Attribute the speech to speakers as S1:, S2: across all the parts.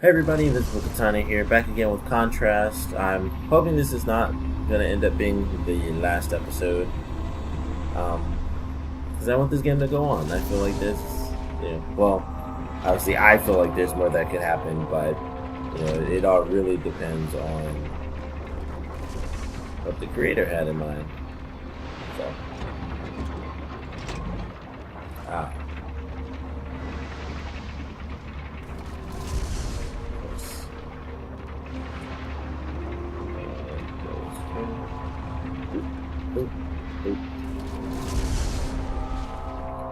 S1: Hey everybody, Invisible Katana here, back again with Contrast. I'm hoping this is not going to end up being the last episode, because I want this game to go on. I feel like this, well, obviously I feel like there's more that could happen, but, it all really depends on what the creator had in mind. So,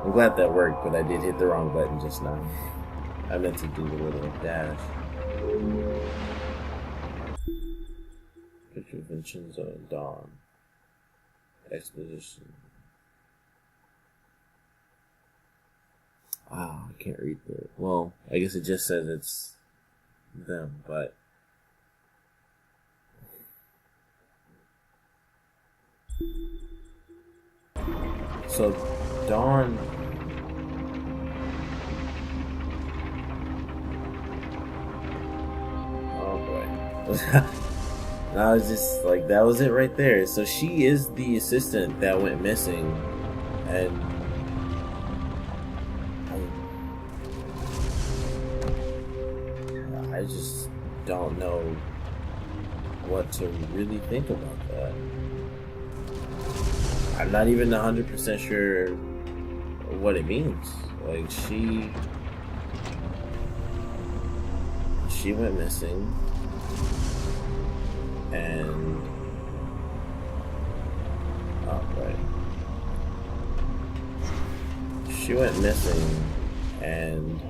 S1: I'm glad that worked, but I did hit the wrong button just now. I meant to do the little dash. Picture of Vincenzo and Dawn. Exposition. Wow, I can't read the... Well, I guess it just says it's them, but... So, Dawn... Oh boy. I was just like, that was it right there. So she is the assistant that went missing, and I just don't know what to really think about that. I'm not even 100% sure what it means. Like, she went missing, and she went missing, and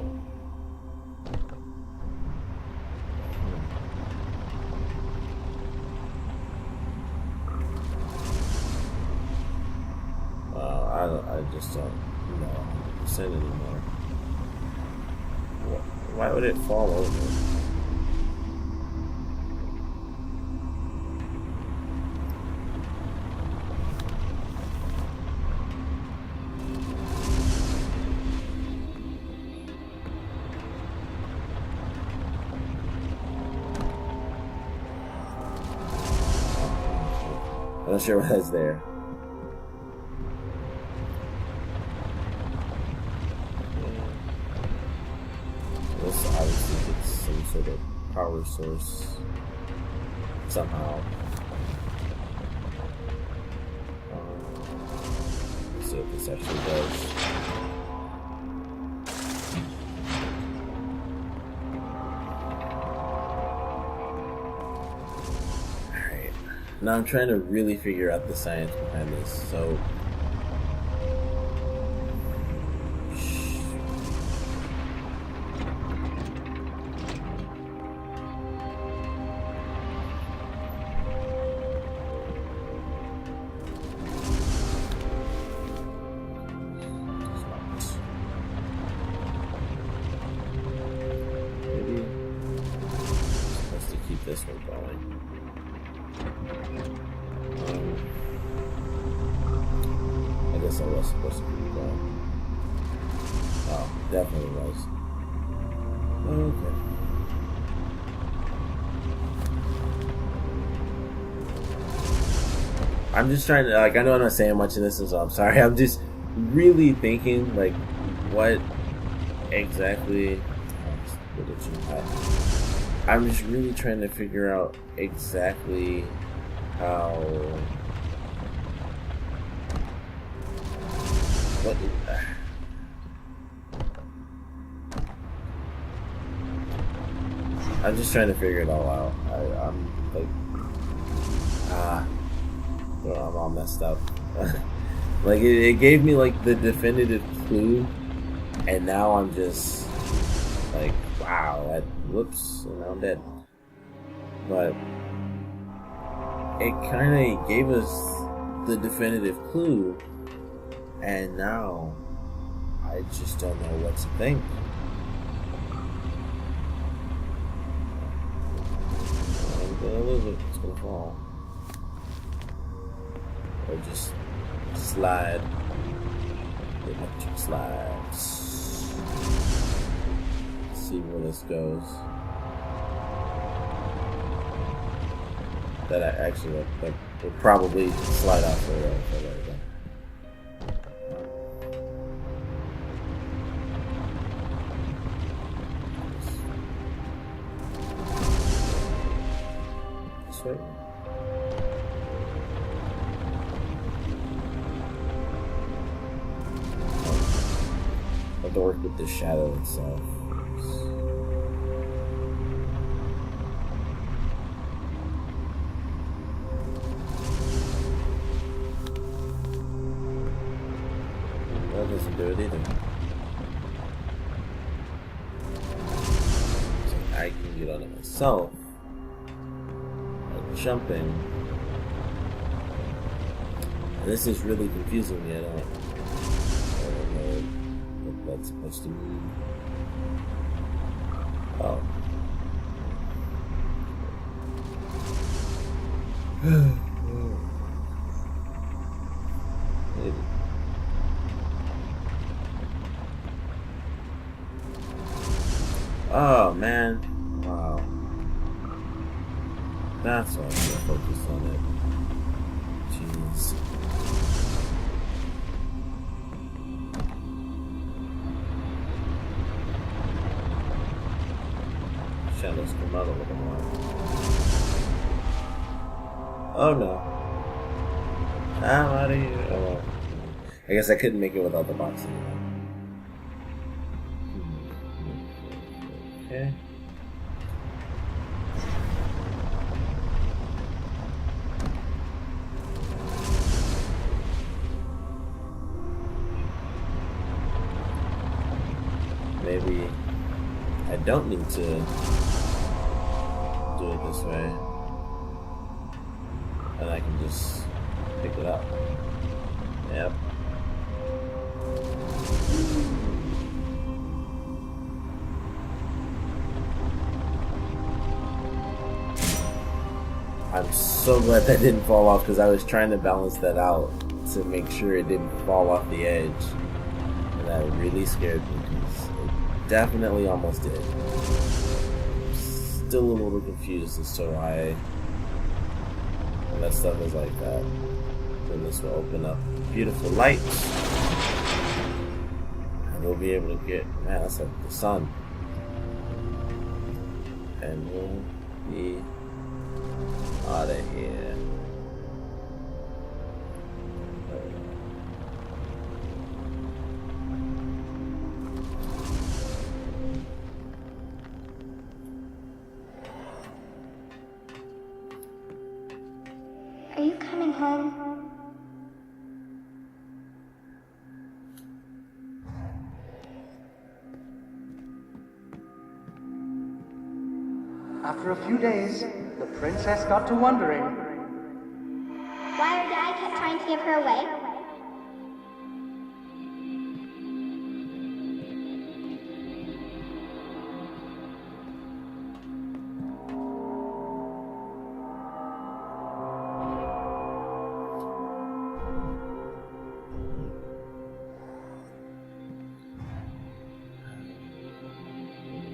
S1: I just don't know 100% anymore. Why would it fall over? I'm not sure why that's there. This obviously gets some sort of power source somehow. Let's see what this actually does. Alright. Now I'm trying to really figure out the science behind this. So this one going. I guess I was supposed to be going. Oh, definitely was. Okay. I'm just trying to, like, I know I'm not saying much in this, so I'm sorry. I'm just really thinking, like, what exactly... I'm just really trying to figure out exactly how... What is that? I'm just trying to figure it all out. I'm like... I'm all messed up. Like, it gave me, like, the definitive clue, and now I'm just... like, wow, whoops, and I'm dead. But it kind of gave us the definitive clue, and now I just don't know what to think. I'm gonna lose it, it's gonna fall. Or just slide. The electric slides. See where this goes. that I actually would probably slide off for later. This way. I have to work with the shadow itself. That doesn't do it either. So I can get on it myself. Like jumping. And this is really confusing me. I don't know what that's supposed to mean. Oh. Maybe. Oh man, wow. That's why I'm gonna focus on it. Jeez. Shadows come out a little more. Oh no. I'm out of here. Oh well. I guess I couldn't make it without the box anymore. Okay. Maybe I don't need to do it this way. And I can just pick it up. Yep. I'm so glad that didn't fall off because I was trying to balance that out to make sure it didn't fall off the edge. And that really scared me because it definitely almost did. I'm still a little confused as to why that stuff is like that. Then this will open up beautiful lights. And we'll be able to get, man, that's like the sun. And we'll be out of here.
S2: Are you coming home?
S3: After a few days, the princess got to wondering.
S2: Why our dad kept trying to give her away?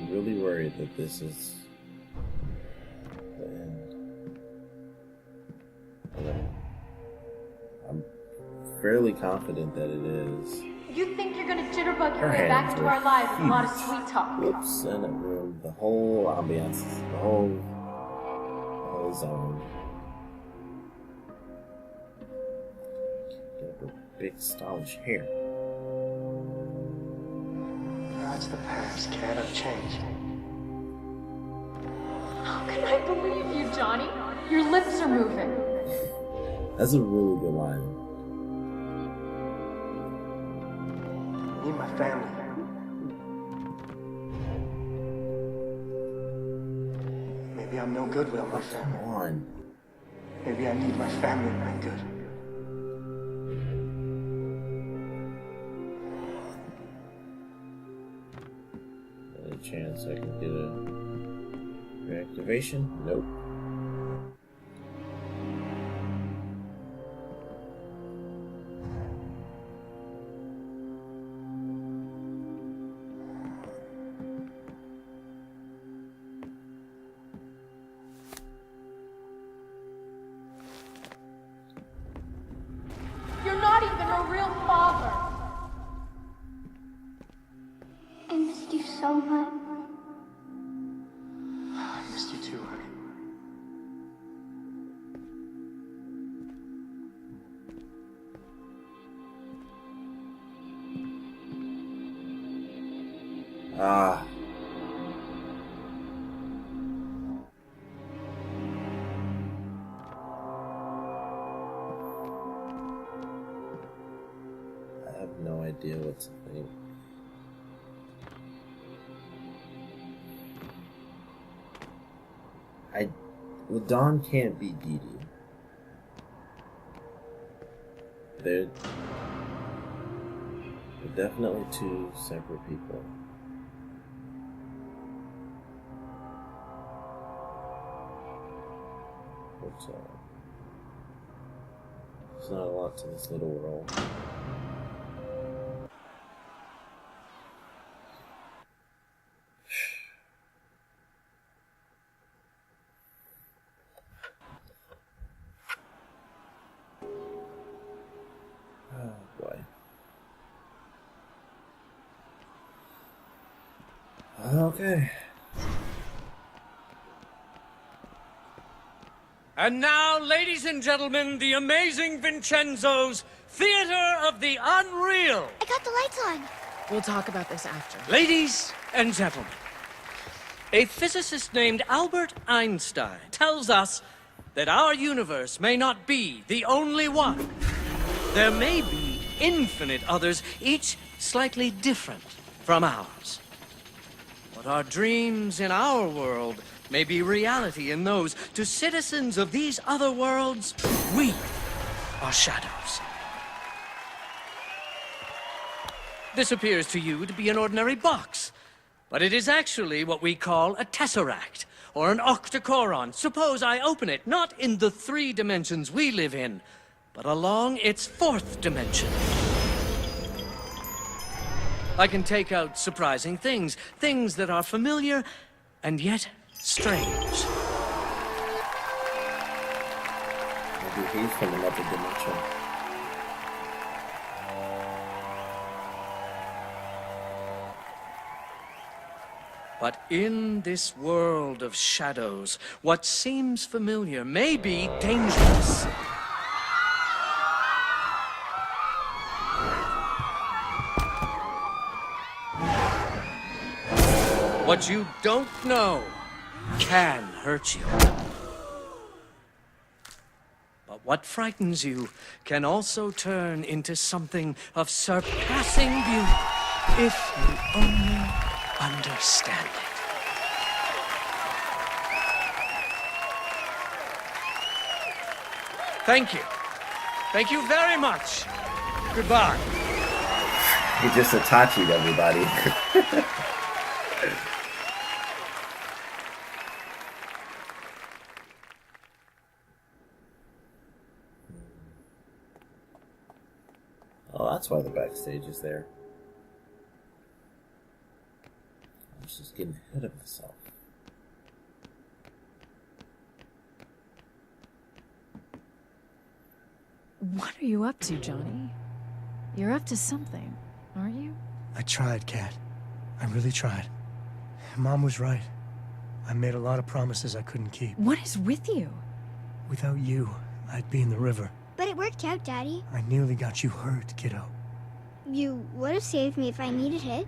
S1: I'm really worried that this is the end. I'm fairly confident that it is.
S4: You think you're gonna jitterbug your
S1: Her
S4: way back
S1: hands
S4: into
S1: were
S4: our lives with a lot of
S1: huge.
S4: sweet talk?
S1: Whoops, and it ruined the whole ambiance, the whole zone. Get her big stylish hair.
S3: That's the past, cannot change.
S4: How can I believe you, Johnny? Your lips are moving.
S1: That's a really good line.
S3: I need my family. Maybe I'm no good without my
S1: Come
S3: family.
S1: on.
S3: Maybe I need my family to be good.
S1: Any chance I can get a reactivation? Nope. Ah. I have no idea what to think. Well, Dawn can't be Dee Dee. They're definitely two separate people. But, there's not a lot to this little world. Oh boy. Okay.
S5: And now, ladies and gentlemen, the amazing Vincenzo's Theater of the Unreal.
S2: I got the lights on.
S4: We'll talk about this after.
S5: Ladies and gentlemen, a physicist named Albert Einstein tells us that our universe may not be the only one. There may be infinite others, each slightly different from ours. But our dreams in our world may be reality in those. To citizens of these other worlds, we are shadows. This appears to you to be an ordinary box, but it is actually what we call a tesseract, or an octocoron. Suppose I open it, not in the 3 dimensions we live in, but along its 4th dimension. I can take out surprising things, things that are familiar and yet strange.
S1: Maybe he's from another dimension.
S5: But in this world of shadows, what seems familiar may be dangerous. What you don't know can hurt you. But what frightens you can also turn into something of surpassing beauty if you only understand it. Thank you. Thank you very much. Goodbye.
S1: He just Itachi'd everybody. Oh, that's why the backstage is there. I was just getting ahead of myself.
S4: What are you up to, Johnny? You're up to something, aren't you?
S6: I tried, Kat. I really tried. Mom was right. I made a lot of promises I couldn't keep.
S4: What is with you?
S6: Without you, I'd be in the river.
S2: But it worked out, Daddy.
S6: I nearly got you hurt, kiddo.
S2: You would have saved me if I needed it.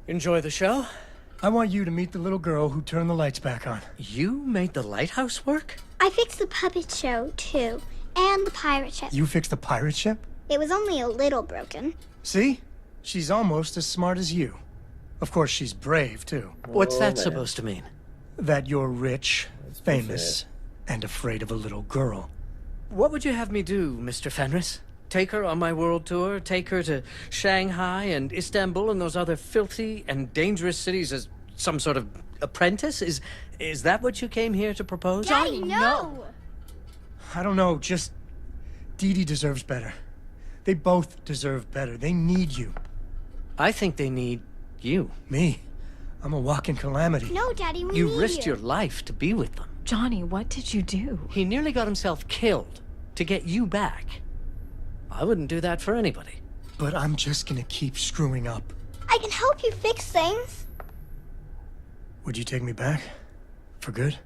S5: Enjoy the show?
S6: I want you to meet the little girl who turned the lights back on.
S5: You made the lighthouse work?
S2: I fixed the puppet show, too. And the pirate ship.
S6: You fixed the pirate ship?
S2: It was only a little broken.
S6: See? She's almost as smart as you. Of course, she's brave, too.
S5: What's that
S1: man.
S5: supposed to mean?
S6: That you're rich,
S1: That's
S6: famous, and afraid of a little girl.
S5: What would you have me do, Mr. Fenris? Take her on my world tour? Take her to Shanghai and Istanbul and those other filthy and dangerous cities as some sort of apprentice? Is that what you came here to propose?
S2: Daddy, no!
S6: I don't know, just... Dee Dee deserves better. They both deserve better. They need you.
S5: I think they need you.
S6: Me? I'm a walking calamity.
S2: No, Daddy, we
S5: You
S2: need
S5: risked
S2: you.
S5: your life to be with them.
S4: Johnny, what did you do?
S5: He nearly got himself killed to get you back. I wouldn't do that for anybody.
S6: But I'm just gonna keep screwing up.
S2: I can help you fix things.
S6: Would you take me back? For good?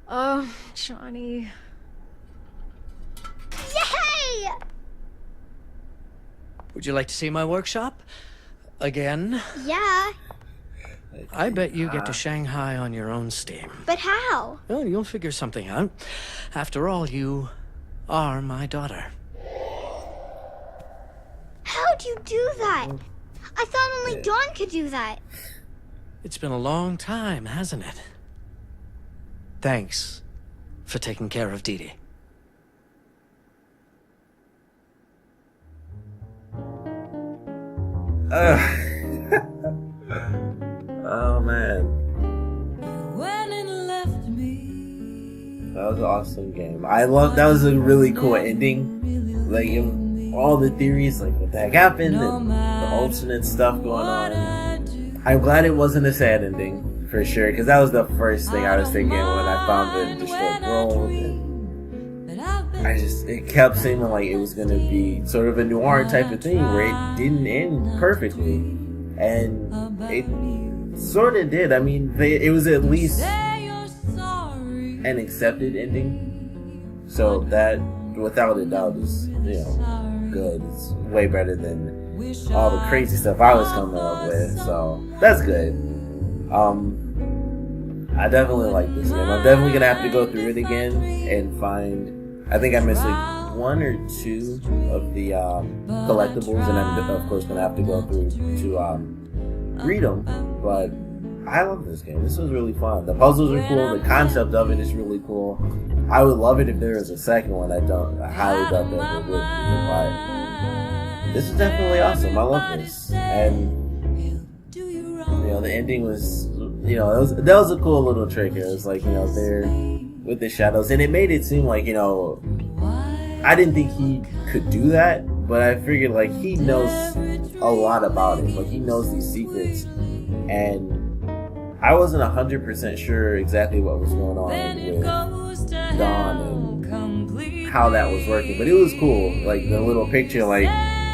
S4: Oh, Johnny.
S2: Yay!
S5: Would you like to see my workshop? Again?
S2: Yeah,
S5: I bet you get to Shanghai on your own steam.
S2: but how?
S5: Well, you'll figure something out. After all, you are my daughter.
S2: How'd you do that? I thought only Dawn could do that.
S5: It's been a long time, hasn't it? Thanks for taking care of Dee Dee.
S1: Oh man,
S7: When it left me.
S1: that was an awesome game. I love that was a really cool ending. Like all the theories, like what the heck happened, and the alternate stuff going on. I'm glad it wasn't a sad ending for sure, because that was the first thing I was thinking when I found the destroyed world. And it kept seeming like it was gonna be sort of a noir type of thing where it didn't end perfectly, and it sort of did. I mean, it was at least an accepted ending, so that without a doubt is good. It's way better than all the crazy stuff I was coming up with, so that's good. I definitely like this game. I'm definitely gonna have to go through it again and find. I think I missed like 1 or 2 of the collectibles, and I'm of course gonna have to go through to read them. But I love this game. This was really fun. The puzzles are cool. The concept of it is really cool. I would love it if there was a second one. I highly doubt that there would be, but this is definitely awesome. I love this, and the ending was, that was a cool little trick. It was like, there with the shadows, and it made it seem like, I didn't think he could do that, but I figured like he knows a lot about it. Like he knows these secrets, and I wasn't 100% sure exactly what was going on with Dawn and how that was working, but it was cool. Like the little picture, like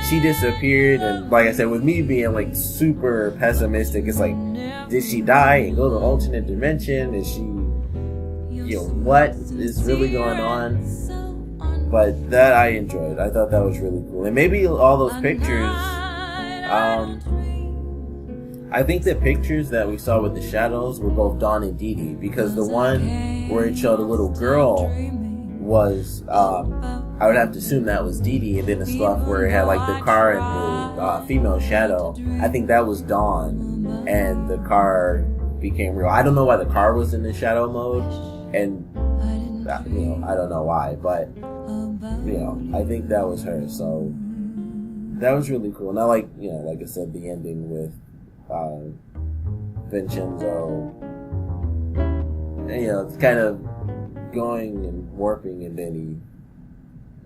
S1: she disappeared, and like I said, with me being like super pessimistic, it's like, did she die and go to alternate dimension? Is she, what is really going on? But that I enjoyed. I thought that was really cool, and maybe all those pictures. I think the pictures that we saw with the shadows were both Dawn and Dee Dee, because the one where it showed a little girl was, I would have to assume that was Dee Dee, and then the stuff where it had like the car and the female shadow, I think that was Dawn, and the car became real. I don't know why the car was in the shadow mode, and I don't know why, but I think that was her. So that was really cool. And I like, like I said, the ending with Vincenzo, and, it's kind of going and warping, and then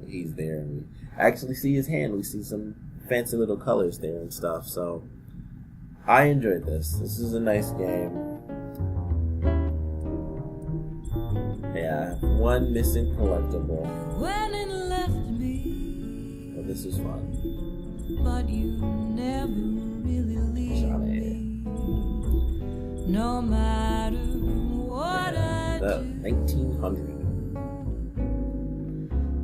S1: he's there, and we actually see his hand. We see some fancy little colors there and stuff. So I enjoyed this. This is a nice game. Yeah, one missing collectible.
S7: When it left me.
S1: But this is fun.
S7: But you never really leave me. No matter what I
S1: The
S7: do.
S1: 1900.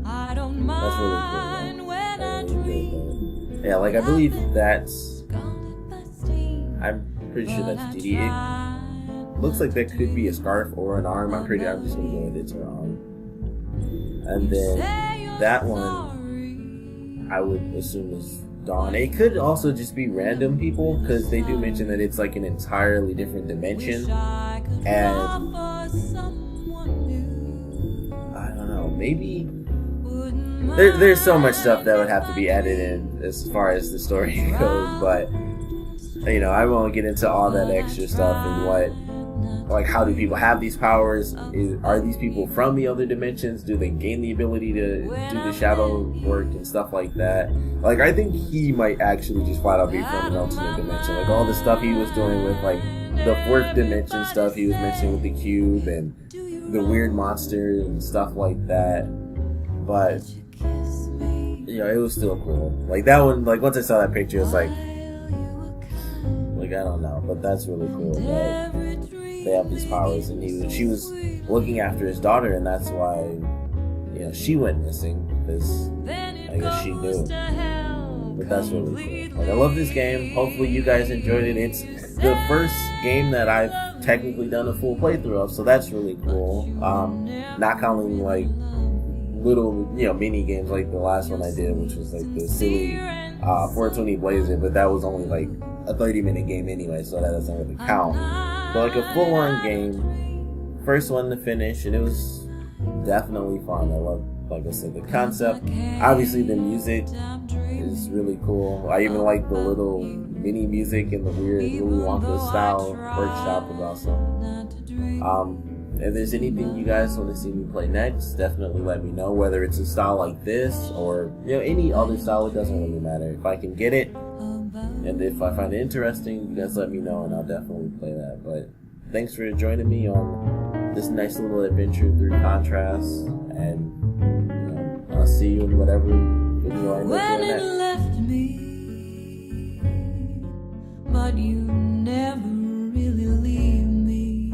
S7: I don't
S1: That's really
S7: mind
S1: cool.
S7: when
S1: I
S7: I
S1: really
S7: dream.
S1: enjoyed that. Yeah, like I believe that's.
S7: Scalded by steam.
S1: I'm pretty sure that's Dee Dee. It looks like that could be a scarf or an arm. I'm just gonna go with it's her arm. And then that one, I would assume is Dawn. It could also just be random people, because they do mention that it's like an entirely different dimension. And I don't know, maybe there's so much stuff that would have to be added in as far as the story goes, but I won't get into all that extra stuff and how do people have these powers? Are these people from the other dimensions? Do they gain the ability to do the shadow work and stuff like that? Like, I think he might actually just flat out be from an alternate dimension. Like, all the stuff he was doing with, like, the 4th dimension stuff he was mentioning with the cube and the weird monsters and stuff like that. But you know, it was still cool. Like that one, like once I saw that picture, it was like I don't know, but that's really cool that they have these powers, and she was looking after his daughter, and that's why, you know, she went missing, because I guess she knew. But that's really cool. Like, I love this game. Hopefully you guys enjoyed it. It's the first game that I've technically done a full playthrough of, so that's really cool. Not counting like little, you know, mini games like the last one I did, which was like the silly 420 Blazer, but that was only like a 30-minute game anyway, so that doesn't really count. But like a full-on game, first one to finish, and it was definitely fun. I love, like I said, the concept. Obviously the music is really cool. I even like the little mini music in the weird Willy Wonka style workshop was awesome. If there's anything you guys want to see me play next, definitely let me know, whether it's a style like this or, you know, any other style. It doesn't really matter. If I can get it and if I find it interesting, you guys let me know and I'll definitely play that. But thanks for joining me on this nice little adventure through Contrast, and you know, I'll see you in whatever video I end up doing next.
S7: Left me, but you never really leave me,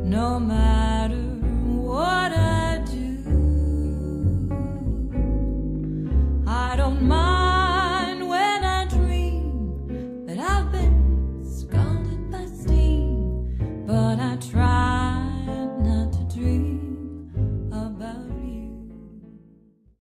S7: no matter what I do. I don't mind when I dream that I've been scalded by steam, but I try